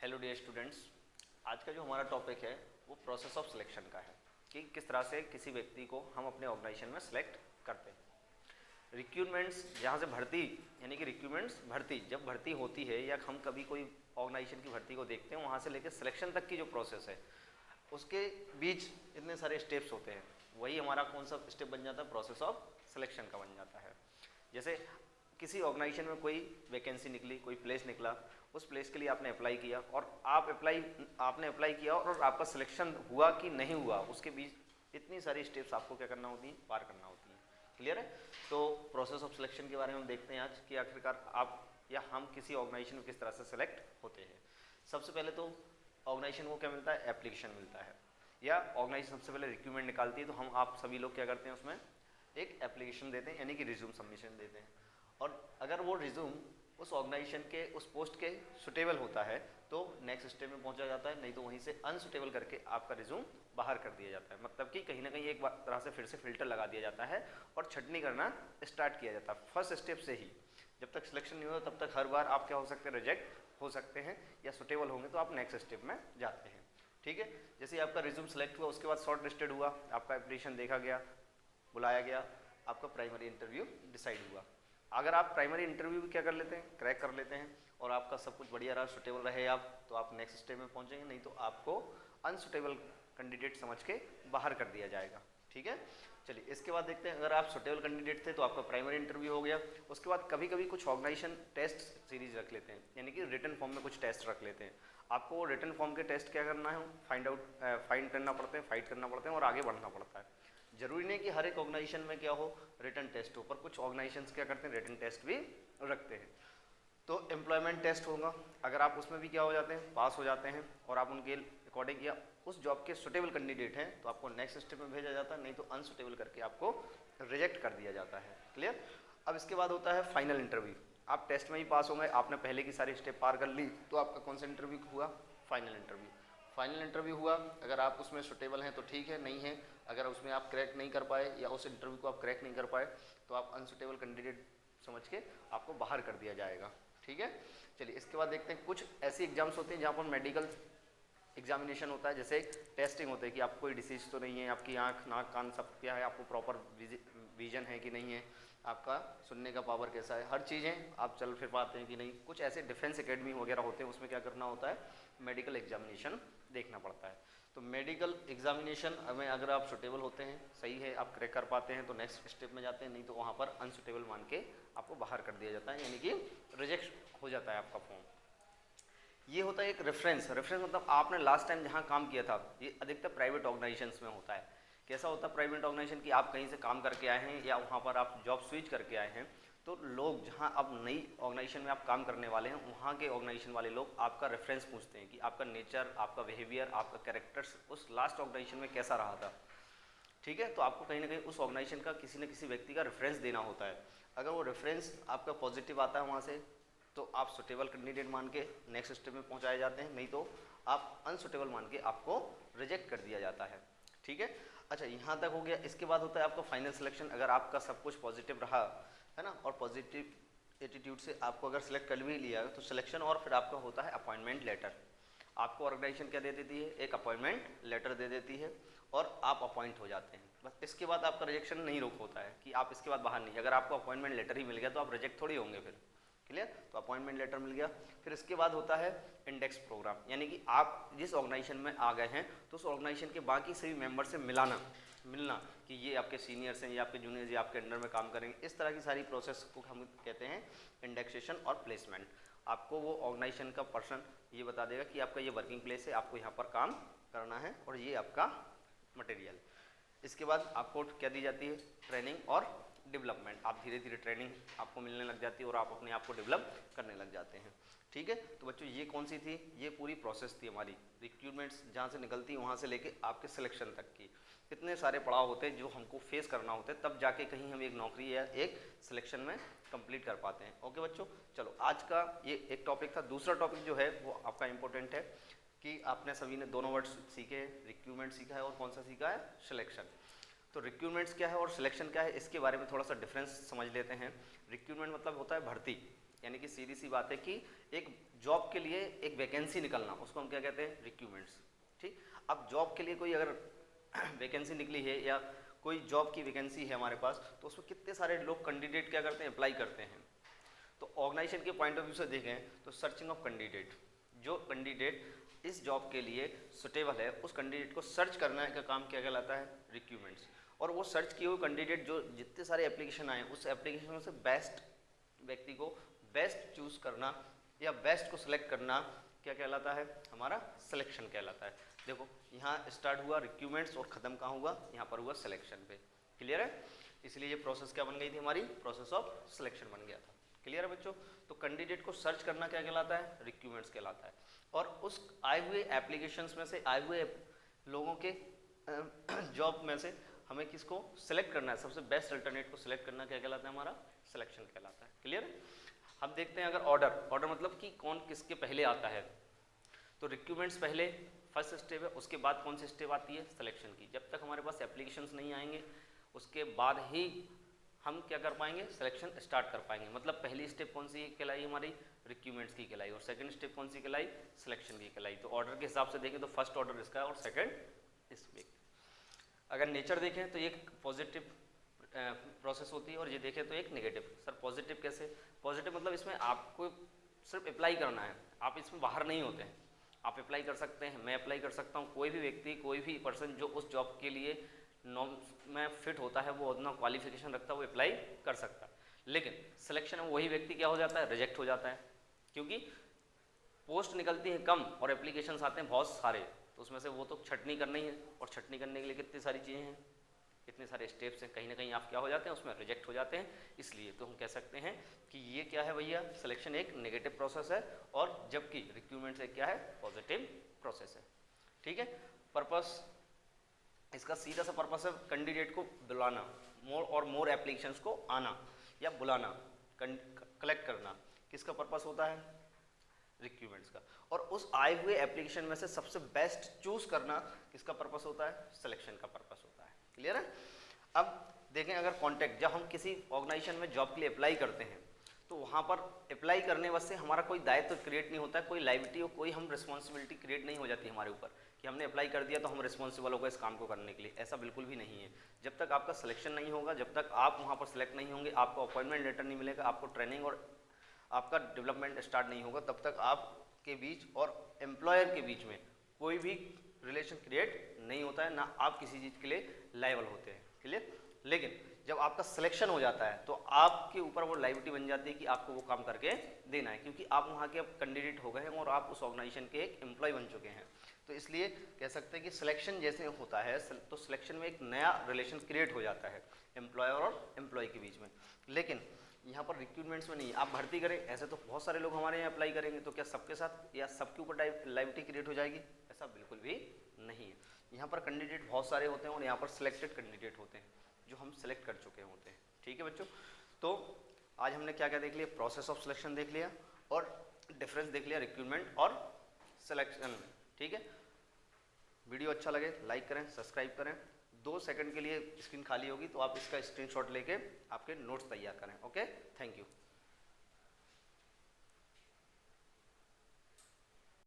Hello dear students, आज का जो हमारा टॉपिक है वो प्रोसेस ऑफ सिलेक्शन का है कि किस तरह से किसी व्यक्ति को हम अपने ऑर्गेनाइजेशन में सेलेक्ट करते हैं। रिक्रूटमेंट्स जहाँ से भर्ती यानी कि रिक्रूटमेंट्स भर्ती जब भर्ती होती है या हम कभी कोई ऑर्गेनाइजेशन की भर्ती को देखते हैं, वहाँ से लेकर सिलेक्शन तक की जो प्रोसेस है उसके बीच इतने सारे स्टेप्स होते हैं। वही हमारा कौन सा स्टेप बन जाता है, प्रोसेस ऑफ सिलेक्शन का बन जाता है। जैसे किसी ऑर्गेनाइजेशन में कोई वैकेंसी निकली, कोई प्लेस निकला, उस प्लेस के लिए आपने अप्लाई किया और आपने अप्लाई किया और आपका सिलेक्शन हुआ कि नहीं हुआ, उसके बीच इतनी सारी स्टेप्स आपको क्या करना होती है, पार करना होती है। क्लियर है? तो प्रोसेस ऑफ सिलेक्शन के बारे में हम देखते हैं आज कि आखिरकार आप या हम किसी ऑर्गेनाइजेशन में किस तरह से सेलेक्ट होते हैं। सबसे पहले तो ऑर्गेनाइजेशन को क्या मिलता है, एप्लीकेशन मिलता है, या ऑर्गेनाइजेशन सबसे पहले रिक्रूटमेंट निकालती है, तो हम आप सभी लोग क्या करते हैं, उसमें एक एप्लीकेशन देते हैं यानी कि रिज्यूम सबमिशन देते हैं। और अगर वो रिज्यूम उस ऑर्गेनाइजेशन के उस पोस्ट के सुटेबल होता है तो नेक्स्ट स्टेप में पहुंचा जाता है, नहीं तो वहीं से अनसुटेबल करके आपका रिज्यूम बाहर कर दिया जाता है। मतलब कि कहीं ना कहीं एक तरह से फिर से फिल्टर लगा दिया जाता है और छटनी करना स्टार्ट किया जाता है फर्स्ट स्टेप से ही। जब तक सिलेक्शन नहीं होता तब तक हर बार आप क्या हो सकते हैं, रिजेक्ट हो सकते हैं, या सुटेबल होंगे तो आप नेक्स्ट स्टेप में जाते हैं। ठीक है, जैसे आपका रिज्यूम सेलेक्ट हुआ, उसके बाद शॉर्ट लिस्टेड हुआ, आपका एप्लीकेशन देखा गया, बुलाया गया, आपका प्राइमरी इंटरव्यू डिसाइड हुआ। अगर आप प्राइमरी इंटरव्यू भी क्या कर लेते हैं, क्रैक कर लेते हैं और आपका सब कुछ बढ़िया रहा, सुटेबल रहे आप, तो आप नेक्स्ट स्टेप में पहुंचेंगे, नहीं तो आपको अनसुटेबल कैंडिडेट समझ के बाहर कर दिया जाएगा। ठीक है, चलिए इसके बाद देखते हैं। अगर आप सुटेबल कैंडिडेट थे तो आपका प्राइमरी इंटरव्यू हो गया। उसके बाद कभी कभी कुछ ऑर्गेनाइजेशन टेस्ट सीरीज रख लेते हैं, यानी कि रिटन फॉर्म में कुछ टेस्ट रख लेते हैं। आपको रिटन फॉर्म के टेस्ट क्या करना है, फाइंड करना पड़ते हैं, फाइट करना पड़ते हैं और आगे बढ़ना पड़ता है। जरूरी नहीं कि हर एक ऑर्गेनाइजेशन में क्या हो, रिटन टेस्ट हो, पर कुछ ऑर्गेनाइजेशंस क्या करते हैं, रिटन टेस्ट भी रखते हैं। तो एम्प्लॉयमेंट टेस्ट होगा, अगर आप उसमें भी क्या हो जाते हैं, पास हो जाते हैं और आप उनके अकॉर्डिंग या उस जॉब के सुटेबल कैंडिडेट हैं तो आपको नेक्स्ट स्टेप में भेजा जाता है, नहीं तो अनसुटेबल करके आपको रिजेक्ट कर दिया जाता है। क्लियर? अब इसके बाद होता है फाइनल इंटरव्यू। आप टेस्ट में ही पास हो गए, आपने पहले की सारी स्टेप पार कर ली, तो आपका कौन सा इंटरव्यू हुआ, फाइनल इंटरव्यू। फाइनल इंटरव्यू हुआ, अगर आप उसमें सुटेबल हैं तो ठीक है, नहीं है, अगर उसमें आप क्रैक नहीं कर पाए या उस इंटरव्यू को आप क्रैक नहीं कर पाए तो आप अनसुटेबल कैंडिडेट समझ के आपको बाहर कर दिया जाएगा। ठीक है, चलिए इसके बाद देखते हैं। कुछ ऐसी एग्जाम्स होते हैं जहाँ पर मेडिकल एग्जामिनेशन होता है, जैसे टेस्टिंग होता है कि आपको कोई डिसीज तो नहीं है, आपकी आँख नाक कान सब क्या है, आपको प्रॉपर विजन है कि नहीं है, आपका सुनने का पावर कैसा है, हर चीज़ें आप चल फिर पाते हैं कि नहीं। कुछ ऐसे डिफेंस एकेडमी वगैरह होते हैं, उसमें क्या करना होता है, मेडिकल एग्जामिनेशन देखना पड़ता है। तो मेडिकल एग्जामिनेशन में अगर आप सुटेबल होते हैं, सही है, आप क्रैक कर पाते हैं तो नेक्स्ट स्टेप में जाते हैं, नहीं तो वहाँ पर अनसुटेबल मान के आपको बाहर कर दिया जाता है, यानी कि रिजेक्ट हो जाता है आपका फॉर्म। ये होता है एक रेफरेंस मतलब आपने लास्ट टाइम जहाँ काम किया था, ये अधिकतर प्राइवेट ऑर्गेनाइजेशंस में होता है। कैसा होता है प्राइवेट ऑर्गेनाइजेशन की, आप कहीं से काम करके आए हैं या वहाँ पर आप जॉब स्विच करके आए हैं, तो लोग जहाँ अब नई ऑर्गेनाइजेशन में आप काम करने वाले हैं, वहाँ के ऑर्गेनाइजेशन वाले लोग आपका रेफरेंस पूछते हैं कि आपका नेचर, आपका बिहेवियर, आपका कैरेक्टर्स उस लास्ट ऑर्गेनाइजेशन में कैसा रहा था। ठीक है, तो आपको कहीं ना कहीं उस ऑर्गेनाइजेशन का किसी न किसी व्यक्ति का रेफरेंस देना होता है। अगर वो रेफरेंस आपका पॉजिटिव आता है वहाँ से, तो आप सुटेबल कैंडिडेट मान के नेक्स्ट स्टेप में पहुँचाए जाते हैं, नहीं तो आप अनसुटेबल मान के आपको रिजेक्ट कर दिया जाता है। ठीक है, अच्छा यहाँ तक हो गया। इसके बाद होता है आपका फाइनल सिलेक्शन। अगर आपका सब कुछ पॉजिटिव रहा है ना, और पॉजिटिव एटीट्यूड से आपको अगर सिलेक्ट कर भी लिया तो सिलेक्शन, और फिर आपका होता है अपॉइंटमेंट लेटर। आपको ऑर्गेनाइजेशन क्या दे देती है, एक अपॉइंटमेंट लेटर दे देती है और आप अपॉइंट हो जाते हैं। बस इसके बाद आपका रिजेक्शन नहीं रोक होता है कि आप इसके बाद बाहर नहीं। अगर आपको अपॉइंटमेंट लेटर ही मिल गया तो आप रिजेक्ट थोड़ी होंगे फिर। क्लियर? तो अपॉइंटमेंट लेटर मिल गया। फिर इसके बाद होता है इंडेक्स प्रोग्राम, यानी कि आप जिस ऑर्गेनाइजेशन में आ गए हैं तो उस ऑर्गेनाइजेशन के बाकी सभी मेंबर से मिलना कि ये आपके सीनियर्स हैं, ये आपके जूनियर्स, ये आपके अंडर में काम करेंगे। इस तरह की सारी प्रोसेस को हम कहते हैं इंडेक्सेशन और प्लेसमेंट। आपको वो ऑर्गेनाइजेशन का पर्सन ये बता देगा कि आपका ये वर्किंग प्लेस है, आपको यहाँ पर काम करना है और ये आपका मटेरियल। इसके बाद आपको क्या दी जाती है, ट्रेनिंग और डेवलपमेंट। आप धीरे धीरे ट्रेनिंग आपको मिलने लग जाती है और आप अपने आप को डेवलप करने लग जाते हैं। ठीक है, तो बच्चों ये कौन सी थी, ये पूरी प्रोसेस थी हमारी रिक्रूटमेंट्स जहाँ से निकलती है वहाँ से लेके आपके सिलेक्शन तक की। कितने सारे पड़ाव होते हैं जो हमको फेस करना होते हैं, तब जाके कहीं हम एक नौकरी या एक सिलेक्शन में कंप्लीट कर पाते हैं। ओके बच्चों, चलो आज का ये एक टॉपिक था। दूसरा टॉपिक जो है वो आपका इंपॉर्टेंट है कि आपने सभी ने दोनों वर्ड्स सीखे, रिक्रूटमेंट सीखा है और कौन सा सीखा है, सिलेक्शन। तो रिक्रूटमेंट्स क्या है और सिलेक्शन क्या है, इसके बारे में थोड़ा सा डिफरेंस समझ लेते हैं। रिक्रूटमेंट मतलब होता है भर्ती, यानी कि सीधी सी बात है कि एक जॉब के लिए एक वैकेंसी निकलना, उसको हम क्या कहते हैं, रिक्रूटमेंट्स। ठीक, अब जॉब के लिए कोई अगर वैकेंसी निकली है या कोई जॉब की वैकेंसी है हमारे पास, तो उसमें कितने सारे लोग कैंडिडेट क्या करते हैं, अप्लाई करते हैं। तो ऑर्गेनाइजेशन के पॉइंट ऑफ व्यू से देखें तो सर्चिंग ऑफ कैंडिडेट, जो कैंडिडेट इस जॉब के लिए सुटेबल है उस कैंडिडेट को सर्च करने का काम क्या कहलाता है, रिक्रूटमेंट्स। और वो सर्च किए हुए कैंडिडेट जो जितने सारे एप्लीकेशन आए उस एप्लीकेशन में से बेस्ट व्यक्ति को बेस्ट चूज करना या बेस्ट को सिलेक्ट करना क्या कहलाता है, हमारा सिलेक्शन कहलाता है। देखो यहाँ स्टार्ट हुआ रिक्रूटमेंट्स और ख़त्म कहाँ हुआ, यहाँ पर हुआ सिलेक्शन पे। क्लियर है, इसलिए ये प्रोसेस क्या बन गई थी हमारी, प्रोसेस ऑफ सिलेक्शन बन गया था। क्लियर है बच्चों, तो कैंडिडेट को सर्च करना क्या कहलाता है, रिक्रूटमेंट्स कहलाता है। और उस आए हुए एप्लीकेशंस में से आए हुए लोगों के जॉब में से हमें किसको सिलेक्ट करना है, सबसे बेस्ट अल्टरनेट को सिलेक्ट करना क्या कहलाता है, हमारा सिलेक्शन कहलाता है। क्लियर है, हम देखते हैं अगर ऑर्डर मतलब कि कौन किसके पहले आता है, तो रिक्रूटमेंट्स पहले फर्स्ट स्टेप है, उसके बाद कौन सी स्टेप आती है, सिलेक्शन की। जब तक हमारे पास एप्लीकेशंस नहीं आएंगे उसके बाद ही हम क्या कर पाएंगे, सिलेक्शन स्टार्ट कर पाएंगे। मतलब पहली स्टेप कौन सी कहलाई, हमारी रिक्रूटमेंट्स की कहलाई, और सेकंड स्टेप कौन सी कहलाई, सिलेक्शन की कहलाई। तो ऑर्डर के हिसाब से देखें तो फर्स्ट ऑर्डर इसका है और सेकंड इसमें। अगर नेचर देखें तो एक पॉजिटिव प्रोसेस होती है और ये देखें तो एक नेगेटिव। सर पॉजिटिव कैसे, पॉजिटिव मतलब इसमें आपको सिर्फ अप्लाई करना है, आप इसमें बाहर नहीं होते हैं, आप अप्लाई कर सकते हैं, मैं अप्लाई कर सकता हूँ, कोई भी व्यक्ति कोई भी पर्सन जो उस जॉब के लिए नॉर्म्स में फिट होता है, वो उतना क्वालिफिकेशन रखता है, वो अप्लाई कर सकता है। लेकिन सिलेक्शन में वही व्यक्ति क्या हो जाता है, रिजेक्ट हो जाता है, क्योंकि पोस्ट निकलती है कम और एप्लीकेशंस आते हैं बहुत सारे, तो उसमें से वो तो छटनी करनी है, और छटनी करने के लिए कितनी सारी चीज़ें हैं, इतने सारे स्टेप्स हैं, कहीं ना कहीं आप क्या हो जाते हैं, उसमें रिजेक्ट हो जाते हैं। इसलिए तो हम कह सकते हैं कि ये क्या है भैया, सिलेक्शन एक नेगेटिव प्रोसेस है, और जबकि रिक्रूटमेंट से क्या है, पॉजिटिव प्रोसेस है। ठीक है, पर्पस इसका सीधा सा पर्पस है कैंडिडेट को बुलाना, मोर एप्लीकेशंस को आना या बुलाना, कलेक्ट करना, किसका पर्पस होता है, रिक्रूटमेंट्स का। और उस आए हुए एप्लीकेशन में से सबसे बेस्ट चूज करना किसका पर्पस होता है, सिलेक्शन का पर्पस होता है। क्लियर है, अब देखें अगर कॉन्टैक्ट, जब हम किसी ऑर्गेनाइजेशन में जॉब के लिए अप्लाई करते हैं तो वहाँ पर अप्लाई करने वास्ते हमारा कोई दायित्व क्रिएट नहीं होता है, कोई लायबिलिटी और कोई हम रिस्पॉन्सिबिलिटी क्रिएट नहीं हो जाती हमारे ऊपर कि हमने अप्लाई कर दिया तो हम रिस्पॉन्सिबल होगा इस काम को करने के लिए। ऐसा बिल्कुल भी नहीं है। जब तक आपका सिलेक्शन नहीं होगा, जब तक आप वहाँ पर सिलेक्ट नहीं होंगे, आपको अपॉइंटमेंट लेटर नहीं मिलेगा, आपको ट्रेनिंग और आपका डेवलपमेंट स्टार्ट नहीं होगा, तब तक आपके बीच और एम्प्लॉयर के बीच में कोई भी रिलेशन क्रिएट नहीं होता है, ना आप किसी चीज़ के लिए लायबल होते हैं। क्लियर, लेकिन जब आपका सिलेक्शन हो जाता है तो आपके ऊपर वो लायबिलिटी बन जाती है कि आपको वो काम करके देना है, क्योंकि आप वहाँ के अब कैंडिडेट हो गए हैं और आप उस ऑर्गेनाइजेशन के एक एम्प्लॉय बन चुके हैं। तो इसलिए कह सकते हैं कि सिलेक्शन जैसे होता है तो सिलेक्शन में एक नया रिलेशन क्रिएट हो जाता है एम्प्लॉयर और एम्प्लॉय के बीच में। लेकिन यहाँ पर रिक्रूटमेंट्स में नहीं, आप भर्ती करें, ऐसे तो बहुत सारे लोग हमारे यहाँ अप्लाई करेंगे, तो क्या सबके साथ या सबके ऊपर लायबिलिटी क्रिएट हो जाएगी, ऐसा बिल्कुल भी नहीं है। यहाँ पर कैंडिडेट बहुत सारे होते हैं और यहाँ पर सिलेक्टेड कैंडिडेट होते हैं जो हम सेलेक्ट कर चुके होते हैं। ठीक है बच्चों, तो आज हमने क्या क्या देख लिया, प्रोसेस ऑफ सिलेक्शन देख लिया और डिफरेंस देख लिया रिक्रूटमेंट और सिलेक्शन में। ठीक है, वीडियो अच्छा लगे लाइक करें, सब्सक्राइब करें। 2 सेकंड के लिए स्क्रीन खाली होगी तो आप इसका स्क्रीनशॉट लेके आपके नोट्स तैयार करें। Okay, thank you.